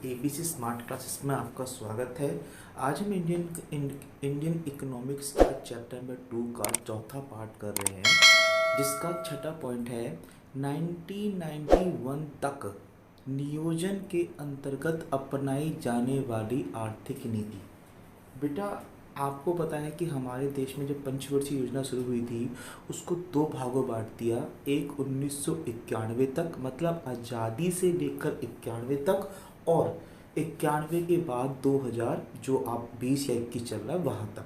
ABC smart classes में आपका स्वागत है। आज हम इंडियन इकोनॉमिक्स का चैप्टर नंबर 2 का चौथा पार्ट कर रहे हैं, जिसका छठा पॉइंट है 1991 तक नियोजन के अंतर्गत अपनाई जाने वाली आर्थिक नीति। बेटा, आपको पता है कि हमारे देश में जब पंचवर्षीय योजना शुरू हुई थी, उसको दो भागों बांट दिया। एक 1991 तक, मतलब आज़ादी से लेकर 91 तक, और 91 के बाद 2000 जो आप 20 या 21 चल रहा है वहाँ तक।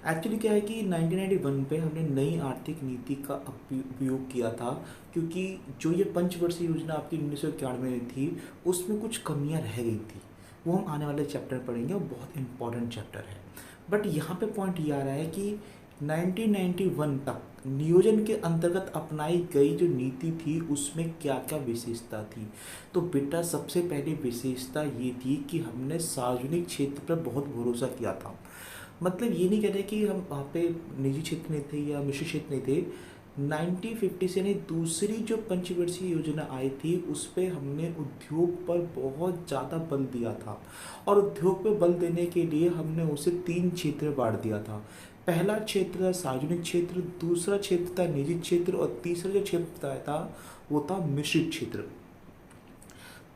एक्चुअली क्या है कि 1991 पे हमने नई आर्थिक नीति का उपयोग किया था, क्योंकि जो ये पंचवर्षीय योजना आपकी 1991 में थी, उसमें कुछ कमियां रह गई थी। वो हम आने वाले चैप्टर में पढ़ेंगे और बहुत इंपॉर्टेंट चैप्टर है। बट यहाँ पे पॉइंट ये आ रहा है कि 1991 तक नियोजन के अंतर्गत अपनाई गई जो नीति थी, उसमें क्या क्या विशेषता थी। तो बेटा, सबसे पहली विशेषता ये थी कि हमने सार्वजनिक क्षेत्र पर बहुत भरोसा किया था। मतलब ये नहीं कह रहे कि हम वहाँ पे निजी क्षेत्र में थे या मिश्र क्षेत्र में थे। 1950 से नहीं, दूसरी जो पंचवर्षीय योजना आई थी, उस पर हमने उद्योग पर बहुत ज़्यादा बल दिया था। और उद्योग पर बल देने के लिए हमने उसे 3 क्षेत्र बांट दिया था। पहला क्षेत्र था सार्वजनिक क्षेत्र, दूसरा क्षेत्र था निजी क्षेत्र, और तीसरा जो क्षेत्र था वो था मिश्रित क्षेत्र।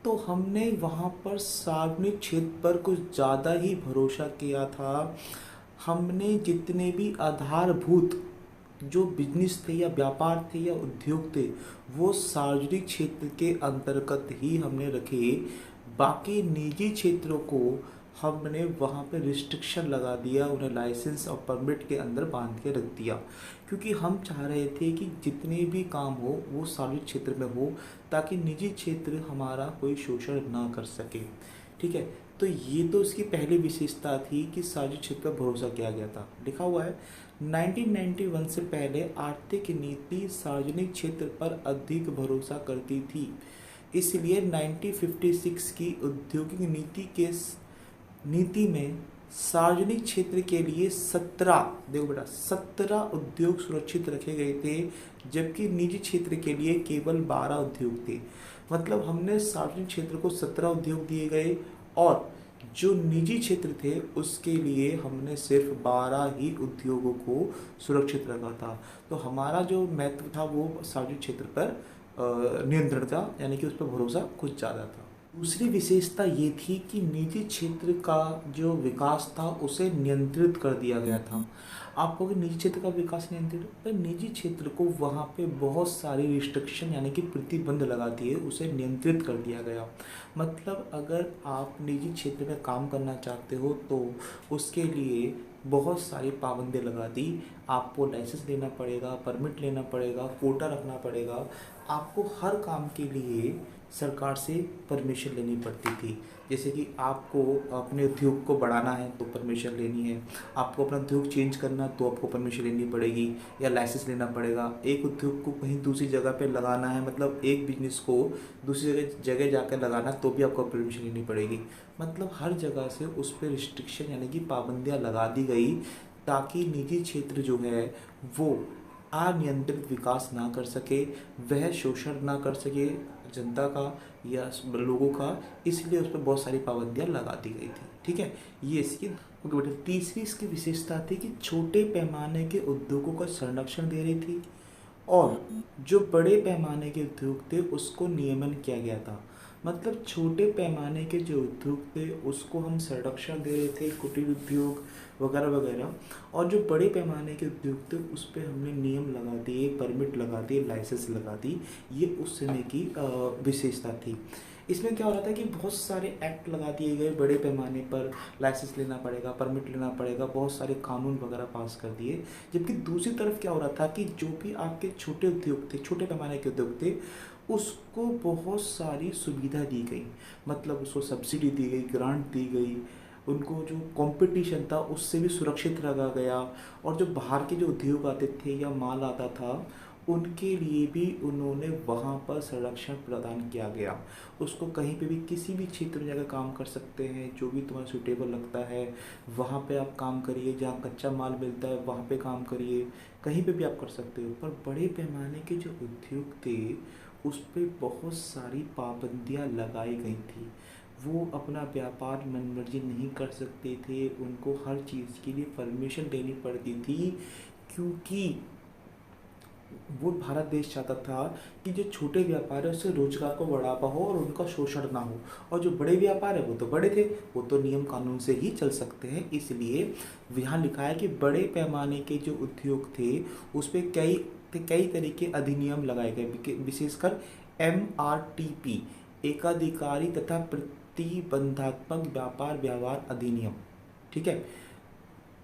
तो हमने वहाँ पर सार्वजनिक क्षेत्र पर कुछ ज़्यादा ही भरोसा किया था। हमने जितने भी आधारभूत जो बिजनेस थे या व्यापार थे या उद्योग थे, वो सार्वजनिक क्षेत्र के अंतर्गत ही हमने रखे। बाकी निजी क्षेत्रों को हमने वहाँ पे रिस्ट्रिक्शन लगा दिया, उन्हें लाइसेंस और परमिट के अंदर बांध के रख दिया, क्योंकि हम चाह रहे थे कि जितने भी काम हो वो सार्वजनिक क्षेत्र में हो, ताकि निजी क्षेत्र हमारा कोई शोषण ना कर सके। ठीक है, तो ये तो इसकी पहली विशेषता थी कि सार्वजनिक क्षेत्र पर भरोसा किया गया था। लिखा हुआ है 1991 से पहले आर्थिक नीति सार्वजनिक क्षेत्र पर अधिक भरोसा करती थी। इसलिए 1956 की औद्योगिक नीति में सार्वजनिक क्षेत्र के लिए 17 उद्योग सुरक्षित रखे गए थे, जबकि निजी क्षेत्र के लिए केवल 12 उद्योग थे। मतलब हमने सार्वजनिक क्षेत्र को 17 उद्योग दिए गए, और जो निजी क्षेत्र थे उसके लिए हमने सिर्फ 12 ही उद्योगों को सुरक्षित रखा था। तो हमारा जो महत्व था वो सार्वजनिक क्षेत्र पर नियंत्रण था, यानी कि उस पर भरोसा कुछ ज़्यादा था। दूसरी विशेषता ये थी कि निजी क्षेत्र का जो विकास था उसे नियंत्रित कर दिया गया था। आप कहोगे निजी क्षेत्र का विकास नियंत्रित, पर निजी क्षेत्र को वहाँ पे बहुत सारी रिस्ट्रिक्शन यानी कि प्रतिबंध लगा दिए, उसे नियंत्रित कर दिया गया। मतलब अगर आप निजी क्षेत्र में काम करना चाहते हो तो उसके लिए बहुत सारी पाबंदी लगा दी। आपको लाइसेंस लेना पड़ेगा, परमिट लेना पड़ेगा, कोटा रखना पड़ेगा। आपको हर काम के लिए सरकार से परमिशन लेनी पड़ती थी। जैसे कि आपको अपने उद्योग को बढ़ाना है तो परमिशन लेनी है, आपको अपना उद्योग चेंज करना तो आपको परमिशन लेनी पड़ेगी या लाइसेंस लेना पड़ेगा। एक उद्योग को कहीं दूसरी जगह पे लगाना है, मतलब एक बिजनेस को दूसरी जगह जाकर लगाना, तो भी आपको परमिशन लेनी पड़ेगी। मतलब हर जगह से उस पर रिस्ट्रिक्शन यानी कि पाबंदियाँ लगा दी गई, ताकि निजी क्षेत्र जो है वो अनियंत्रित विकास ना कर सके, वह शोषण ना कर सके जनता का या लोगों का। इसलिए उस पर बहुत सारी पाबंदियाँ लगा दी गई थी। ठीक है, ये इसकी ओके बेटा। तीसरी इसकी विशेषता थी कि छोटे पैमाने के उद्योगों का संरक्षण दे रही थी, और जो बड़े पैमाने के उद्योग थे उसको नियमन किया गया था। मतलब छोटे पैमाने के जो उद्योग थे उसको हम संरक्षण दे रहे थे, कुटीर उद्योग वगैरह वगैरह, और जो बड़े पैमाने के उद्योग थे उस पर हमने नियम लगा दिए, परमिट लगा दिए, लाइसेंस लगा दी। ये उस समय की विशेषता थी। इसमें क्या हो रहा था कि बहुत सारे एक्ट लगा दिए गए, बड़े पैमाने पर लाइसेंस लेना पड़ेगा, परमिट लेना पड़ेगा, बहुत सारे कानून वगैरह पास कर दिए। जबकि दूसरी तरफ क्या हो रहा था कि जो भी आपके छोटे उद्योग थे, छोटे पैमाने के उद्योग थे, उसको बहुत सारी सुविधा दी गई। मतलब उसको सब्सिडी दी गई, ग्रांट दी गई, उनको जो कंपटीशन था उससे भी सुरक्षित रखा गया। और जो बाहर के जो उद्योग आते थे या माल आता था, उनके लिए भी उन्होंने वहाँ पर संरक्षण प्रदान किया गया। उसको कहीं पे भी किसी भी क्षेत्र में जाकर काम कर सकते हैं, जो भी तुम्हें सूटेबल लगता है वहाँ पे आप काम करिए, जहाँ कच्चा माल मिलता है वहाँ पे काम करिए, कहीं पे भी आप कर सकते हो। पर बड़े पैमाने के जो उद्योग थे उस पर बहुत सारी पाबंदियाँ लगाई गई थी। वो अपना व्यापार मनमर्जी नहीं कर सकते थे, उनको हर चीज़ के लिए परमिशन लेनी पड़ती थी, क्योंकि वो भारत देश चाहता था कि जो छोटे व्यापार है उससे रोजगार को बढ़ावा हो और उनका शोषण ना हो, और जो बड़े व्यापार है वो तो बड़े थे, वो तो नियम कानून से ही चल सकते हैं। इसलिए यहाँ लिखा है कि बड़े पैमाने के जो उद्योग थे उस पर कई तरह के अधिनियम लगाए गए, विशेषकर MRTP, एकाधिकारी तथा प्रतिबंधात्मक व्यापार व्यवहार अधिनियम, ठीक है,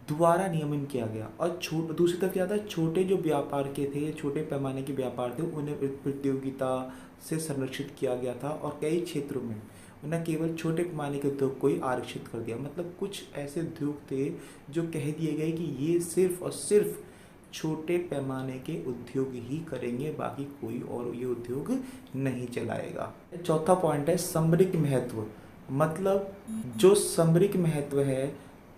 दोबारा नियमन किया गया। और दूसरी तरफ क्या था, छोटे जो व्यापार के थे, छोटे पैमाने के व्यापार थे, उन्हें प्रतियोगिता से संरक्षित किया गया था, और कई क्षेत्रों में न केवल छोटे पैमाने के उद्योग को ही आरक्षित कर दिया। मतलब कुछ ऐसे उद्योग थे जो कह दिए गए कि ये सिर्फ और सिर्फ छोटे पैमाने के उद्योग ही करेंगे, बाकी कोई और ये उद्योग नहीं चलाएगा। चौथा पॉइंट है सामरिक महत्व। मतलब जो सामरिक महत्व है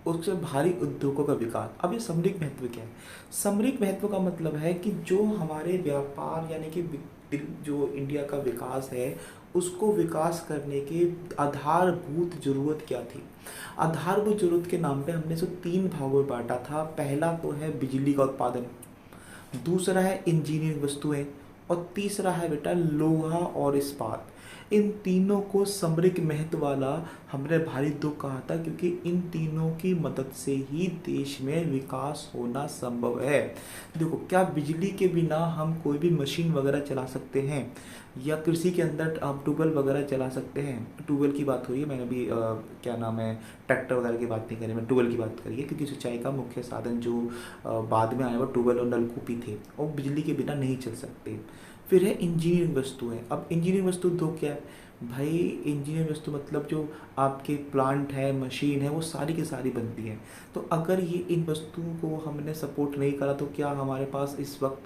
उससे भारी उद्योगों का विकास। अब ये सामरिक महत्व क्या है? सामरिक महत्व का मतलब है कि जो हमारे व्यापार यानी कि जो इंडिया का विकास है उसको विकास करने के आधारभूत जरूरत क्या थी। आधारभूत जरूरत के नाम पे हमने इसे 3 भागों में बांटा था। पहला तो है बिजली का उत्पादन, दूसरा है इंजीनियरिंग वस्तुएं, और तीसरा है बेटा लोहा और इस्पात। इन तीनों को सामरिक महत्व वाला हमने भारी उद्योग कहा था, क्योंकि इन तीनों की मदद से ही देश में विकास होना संभव है। देखो, क्या बिजली के बिना हम कोई भी मशीन वगैरह चला सकते हैं, या कृषि के अंदर आप ट्यूबवेल वगैरह चला सकते हैं? ट्यूबवेल की बात हो रही है, मैंने अभी क्या नाम है, ट्रैक्टर वगैरह की बात नहीं करी, मैं ट्यूबवेल की बात करी है, क्योंकि सिंचाई का मुख्य साधन जो बाद में आया वो ट्यूबवेल और नलकूप ही थे, और बिजली के बिना नहीं चल सकते। फिर है इंजीनियरिंग वस्तुएं। अब इंजीनियरिंग वस्तु दो क्या है भाई? इंजीनियरिंग वस्तु मतलब जो आपके प्लांट है, मशीन है, वो सारी की सारी बनती है। तो अगर ये इन वस्तुओं को हमने सपोर्ट नहीं करा तो क्या हमारे पास इस वक्त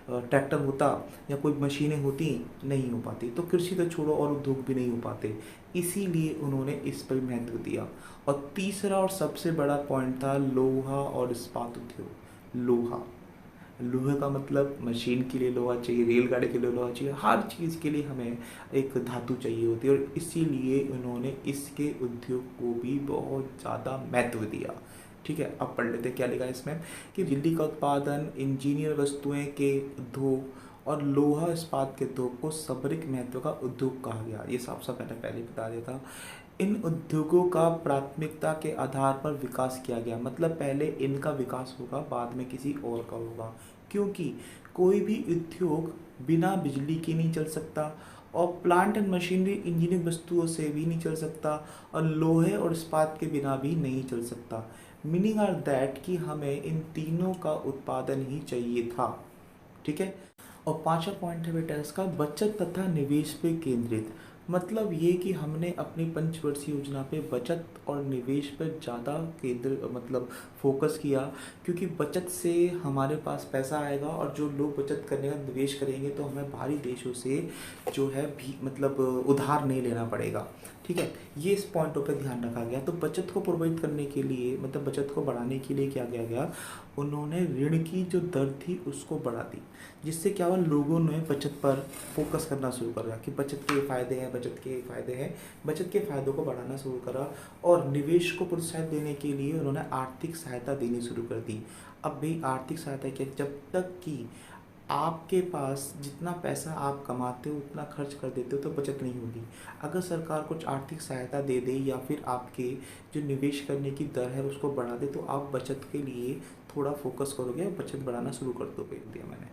ट्रैक्टर होता या कोई मशीनें होती? नहीं हो पाती। तो कृषि तो छोड़ो, और उद्योग भी नहीं हो पाते। इसीलिए उन्होंने इस पर महत्व दिया। और तीसरा और सबसे बड़ा पॉइंट था लोहा और इस्पात उद्योग। लोहे का मतलब मशीन के लिए लोहा चाहिए, रेलगाड़ी के लिए लोहा चाहिए, हर चीज़ के लिए हमें एक धातु चाहिए होती है, और इसीलिए उन्होंने इसके उद्योग को भी बहुत ज़्यादा महत्व दिया। ठीक है, अब पढ़ लेते क्या लिखा है इसमें कि बिजली का उत्पादन, इंजीनियर वस्तुएं के उद्योग और लोहा इस्पात के उद्योग को सामरिक महत्व का उद्योग कहा गया। ये साफ साफ मैंने पहले बता दिया था। इन उद्योगों का प्राथमिकता के आधार पर विकास किया गया। मतलब पहले इनका विकास होगा, बाद में किसी और का होगा, क्योंकि कोई भी उद्योग बिना बिजली के नहीं चल सकता, और प्लांट एंड मशीनरी इंजीनियरिंग वस्तुओं से भी नहीं चल सकता, और लोहे और इस्पात के बिना भी नहीं चल सकता। मीनिंग आर दैट कि हमें इन तीनों का उत्पादन ही चाहिए था। ठीक है। और पांचवा पॉइंट है बेटा इसका, बचत तथा निवेश पे केंद्रित। मतलब ये कि हमने अपनी पंचवर्षीय योजना पे बचत और निवेश पर ज़्यादा केंद्र मतलब फोकस किया, क्योंकि बचत से हमारे पास पैसा आएगा, और जो लोग बचत करने का निवेश करेंगे तो हमें बाहरी देशों से जो है भी मतलब उधार नहीं लेना पड़ेगा। ठीक है, ये इस पॉइंटों पे ध्यान रखा गया। तो बचत को प्रोवाइड करने के लिए मतलब बचत को बढ़ाने के लिए क्या किया गया, उन्होंने ऋण की जो दर थी उसको बढ़ा दी, जिससे क्या हुआ, लोगों ने बचत पर फोकस करना शुरू करा कि बचत के फ़ायदे हैं, बचत के फ़ायदे हैं, बचत के फ़ायदों को बढ़ाना शुरू करा। और निवेश को प्रोत्साहित देने के लिए उन्होंने आर्थिक सहायता देनी शुरू कर दी। अब भाई आर्थिक सहायता क्या, जब तक कि आपके पास जितना पैसा आप कमाते हो उतना खर्च कर देते हो तो बचत नहीं होगी। अगर सरकार कुछ आर्थिक सहायता दे दे या फिर आपके जो निवेश करने की दर है उसको बढ़ा दे, तो आप बचत के लिए थोड़ा फोकस करोगे और बचत बढ़ाना शुरू कर दोगे। दिया मैंने,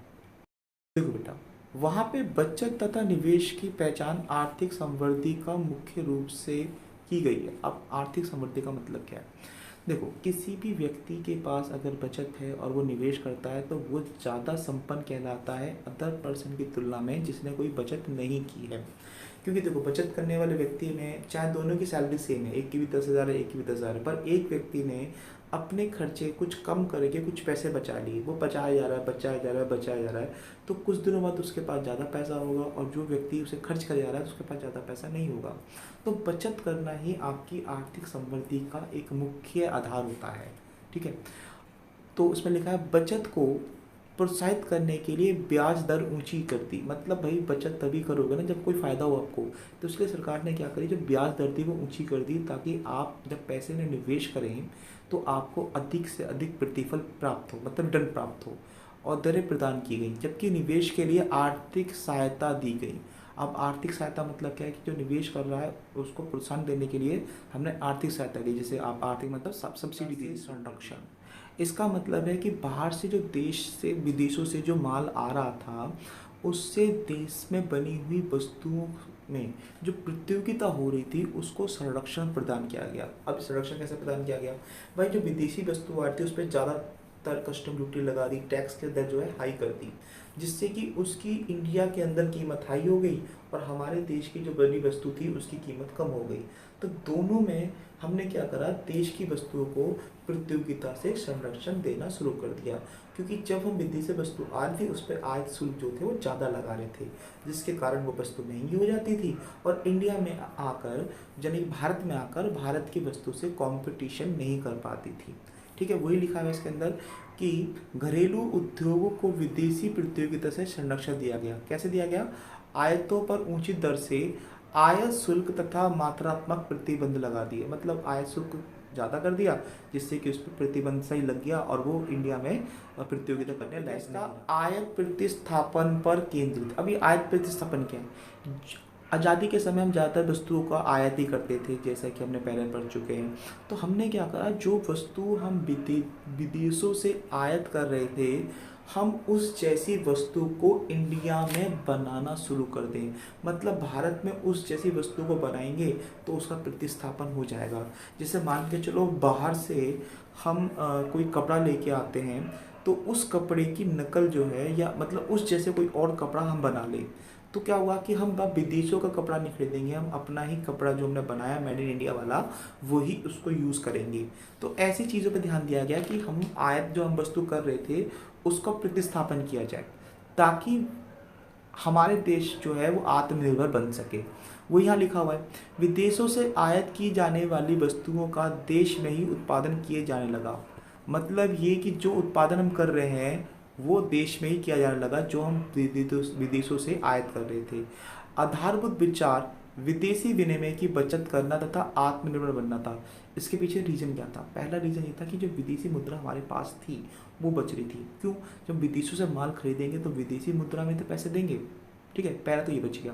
देखो बेटा, वहाँ पे बचत तथा निवेश की पहचान आर्थिक समृद्धि का मुख्य रूप से की गई है। अब आर्थिक समृद्धि का मतलब क्या है? देखो, किसी भी व्यक्ति के पास अगर बचत है और वो निवेश करता है तो वो ज़्यादा संपन्न कहलाता है अदर पर्सन की तुलना में जिसने कोई बचत नहीं की है। क्योंकि देखो, बचत करने वाले व्यक्ति ने चाहे दोनों की सैलरी सेम है, एक की भी 10,000 है, एक की भी 10,000 है, पर एक व्यक्ति ने अपने खर्चे कुछ कम करके कुछ पैसे बचा लिए, वो बचाया जा रहा है, बचाया जा रहा है, बचाया जा रहा है, तो कुछ दिनों बाद उसके पास ज़्यादा पैसा होगा, और जो व्यक्ति उसे खर्च कर जा रहा है तो उसके पास ज़्यादा पैसा नहीं होगा। तो बचत करना ही आपकी आर्थिक समृद्धि का एक मुख्य आधार होता है। ठीक है, तो उसमें लिखा है बचत को प्रोत्साहित करने के लिए ब्याज दर ऊंची कर दी। मतलब भाई बचत तभी करोगे ना जब कोई फ़ायदा हो आपको। तो इसलिए सरकार ने क्या करी, जो ब्याज दर थी वो ऊंची कर दी, ताकि आप जब पैसे में निवेश करें तो आपको अधिक से अधिक प्रतिफल प्राप्त हो, मतलब रिटर्न प्राप्त हो। और दरें प्रदान की गई, जबकि निवेश के लिए आर्थिक सहायता दी गई। अब आर्थिक सहायता मतलब क्या है कि जो निवेश कर रहा है उसको प्रोत्साहन देने के लिए हमने आर्थिक सहायता दी। जैसे आप आर्थिक मतलब सब्सिडी दी, संरक्षण। इसका मतलब है कि बाहर से जो देश से विदेशों से जो माल आ रहा था उससे देश में बनी हुई वस्तुओं में जो प्रतियोगिता हो रही थी उसको संरक्षण प्रदान किया गया। अब संरक्षण कैसे प्रदान किया गया, भाई जो विदेशी वस्तु आ रही थी उस पर ज़्यादातर कस्टम ड्यूटी लगा दी, टैक्स के दर जो है हाई कर दी, जिससे कि उसकी इंडिया के अंदर कीमत हाई हो गई और हमारे देश की जो बड़ी वस्तु थी उसकी कीमत कम हो गई। तो दोनों में हमने क्या करा, देश की वस्तुओं को प्रतियोगिता से संरक्षण देना शुरू कर दिया, क्योंकि जब हम विदेशी वस्तु आ रही थी उस पर आयात शुल्क जो थे वो ज़्यादा लगा रहे थे, जिसके कारण वो वस्तु महंगी हो जाती थी और इंडिया में आकर यानी भारत में आकर भारत की वस्तु से कंपटीशन नहीं कर पाती थी। ठीक है, वही लिखा है इसके अंदर कि घरेलू उद्योगों को विदेशी प्रतियोगिता से संरक्षण दिया गया। कैसे दिया गया, आयातों पर ऊंची दर से आयात शुल्क तथा मात्रात्मक प्रतिबंध लगा दिए। मतलब आयात शुल्क ज़्यादा कर दिया जिससे कि उस पर प्रतिबंध सही लग गया और वो इंडिया में प्रतियोगिता करने लायक नहीं रहा। आयात प्रतिस्थापन पर केंद्रित। अभी आयात प्रतिस्थापन क्या है, आज़ादी के समय हम ज़्यादातर वस्तुओं का आयात ही करते थे, जैसा कि हमने पहले पढ़ चुके हैं। तो हमने क्या करा, जो वस्तु हम विदेशों से आयात कर रहे थे हम उस जैसी वस्तु को इंडिया में बनाना शुरू कर दें। मतलब भारत में उस जैसी वस्तु को बनाएंगे तो उसका प्रतिस्थापन हो जाएगा। जैसे मान के चलो बाहर से हम कोई कपड़ा लेके आते हैं तो उस कपड़े की नकल जो है या मतलब उस जैसे कोई और कपड़ा हम बना लें, तो क्या हुआ कि हम विदेशों का कपड़ा नहीं खरीदेंगे, हम अपना ही कपड़ा जो हमने बनाया मेड इन इंडिया वाला वही उसको यूज़ करेंगे। तो ऐसी चीज़ों पे ध्यान दिया गया कि हम आयात जो हम वस्तु कर रहे थे उसका प्रतिस्थापन किया जाए ताकि हमारे देश जो है वो आत्मनिर्भर बन सके। वो यहाँ लिखा हुआ है, विदेशों से आयात की जाने वाली वस्तुओं का देश में ही उत्पादन किए जाने लगा। मतलब ये कि जो उत्पादन हम कर रहे हैं वो देश में ही किया जाने लगा जो हम विदेशों से आयात कर रहे थे। आधारभूत विचार विदेशी विनिमय की बचत करना तथा आत्मनिर्भर बनना था। इसके पीछे रीजन क्या था, पहला रीजन ये था कि जो विदेशी मुद्रा हमारे पास थी वो बच रही थी। क्यों, जब विदेशों से माल खरीदेंगे तो विदेशी मुद्रा में तो पैसे देंगे। ठीक है, पहला तो ये बच गया।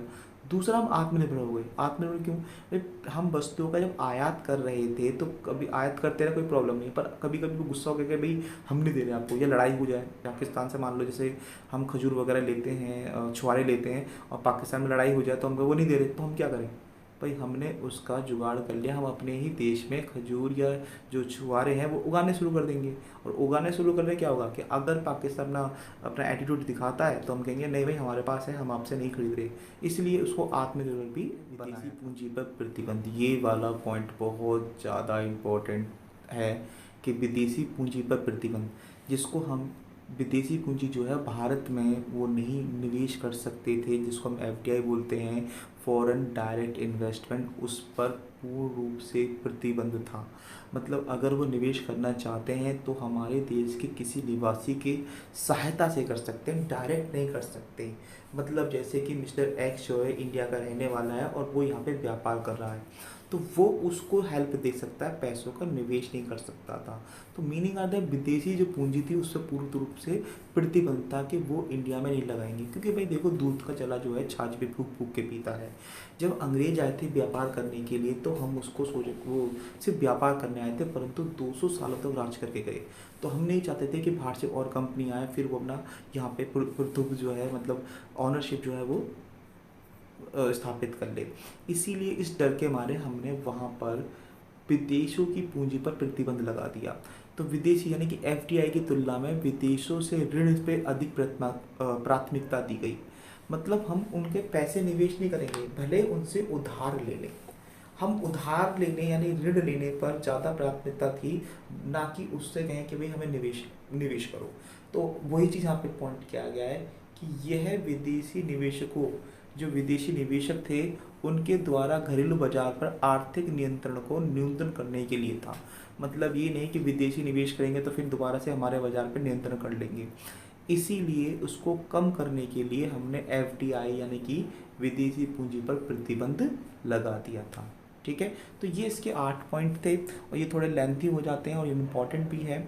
दूसरा, हम आत्मनिर्भर हो गए। आत्मनिर्भर क्यों, भाई हम वस्तुओं का जब आयात कर रहे थे तो कभी आयात करते रहे कोई प्रॉब्लम नहीं, पर कभी कभी वो गुस्सा हो गया कि भाई हम नहीं दे रहे आपको, या लड़ाई हो जाए पाकिस्तान से। मान लो जैसे हम खजूर वगैरह लेते हैं, छुआरे लेते हैं और पाकिस्तान में लड़ाई हो जाए तो हम वो नहीं दे रहे, तो हम क्या करें, भाई हमने उसका जुगाड़ कर लिया, हम अपने ही देश में खजूर या जो छुआरे हैं वो उगाने शुरू कर देंगे। और उगाने शुरू करने क्या होगा कि अगर पाकिस्तान अपना एटीट्यूड दिखाता है तो हम कहेंगे नहीं भाई हमारे पास है, हम आपसे नहीं खरीद रहे। इसलिए उसको आत्मनिर्भर भी विदेशी पूंजी पर प्रतिबंध, ये वाला पॉइंट बहुत ज़्यादा इम्पोर्टेंट है कि विदेशी पूंजी पर प्रतिबंध, जिसको हम विदेशी पूंजी जो है भारत में वो नहीं निवेश कर सकते थे, जिसको हम एफडीआई बोलते हैं, फॉरेन डायरेक्ट इन्वेस्टमेंट, उस पर पूर्ण रूप से प्रतिबंध था। मतलब अगर वो निवेश करना चाहते हैं तो हमारे देश के किसी निवासी की सहायता से कर सकते हैं, डायरेक्ट नहीं कर सकते। मतलब जैसे कि मिस्टर एक्स जो है इंडिया का रहने वाला है और वो यहाँ पे व्यापार कर रहा है तो वो उसको हेल्प दे सकता है, पैसों का निवेश नहीं कर सकता था। तो मीनिंग आता है विदेशी जो पूंजी थी उससे पूर्ण रूप से प्रतिबंध था कि वो इंडिया में नहीं लगाएंगे। क्योंकि भाई देखो दूध का चला जो है छाछ पे फूक फूक के पीता है। जब अंग्रेज आए थे व्यापार करने के लिए तो हम उसको सोचे वो सिर्फ व्यापार करने आए थे, परंतु 200 सालों तक राज करके गए। तो हम नहीं चाहते थे कि बाहर से और कंपनी आए फिर वो अपना यहाँ पे पुर्तुग जो है मतलब ऑनरशिप जो है वो स्थापित कर ले। इसीलिए इस डर के मारे हमने वहाँ पर विदेशों की पूंजी पर प्रतिबंध लगा दिया। तो विदेशी यानी कि एफडीआई की तुलना में विदेशों से ऋण पे अधिक प्राथमिकता दी गई। मतलब हम उनके पैसे निवेश नहीं करेंगे, भले उनसे उधार ले लें, हम उधार लेने यानी ऋण लेने पर ज़्यादा प्राथमिकता थी, ना कि उससे कहें कि भाई हमें निवेश करो। तो वही चीज़ यहाँ पे पॉइंट किया गया है कि यह विदेशी निवेशकों जो विदेशी निवेशक थे उनके द्वारा घरेलू बाजार पर आर्थिक नियंत्रण को न्यूनतम करने के लिए था। मतलब ये नहीं कि विदेशी निवेश करेंगे तो फिर दोबारा से हमारे बाजार पर नियंत्रण कर लेंगे। इसीलिए उसको कम करने के लिए हमने एफडीआई यानी कि विदेशी पूंजी पर प्रतिबंध लगा दिया था। ठीक है, तो ये इसके 8 पॉइंट थे और ये थोड़े लेंथी हो जाते हैं और इम्पॉर्टेंट भी है।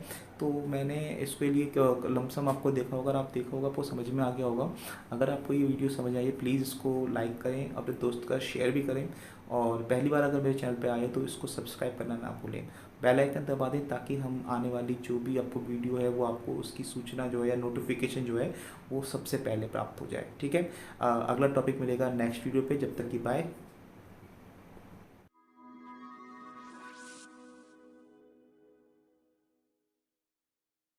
तो मैंने इसके लिए लमसम आपको देखा होगा, अगर आप देखा होगा आपको समझ में आ गया होगा। अगर आपको ये वीडियो समझ आई है प्लीज़ इसको लाइक करें, अपने दोस्त का शेयर भी करें, और पहली बार अगर मेरे चैनल पे आए तो इसको सब्सक्राइब करना ना भूलें, बेल आइकन दबा दें ताकि हम आने वाली जो भी आपको वीडियो है वो आपको उसकी सूचना जो है या नोटिफिकेशन जो है वो सबसे पहले प्राप्त हो जाए। ठीक है, अगला टॉपिक मिलेगा नेक्स्ट वीडियो पे, जब तक की बाय।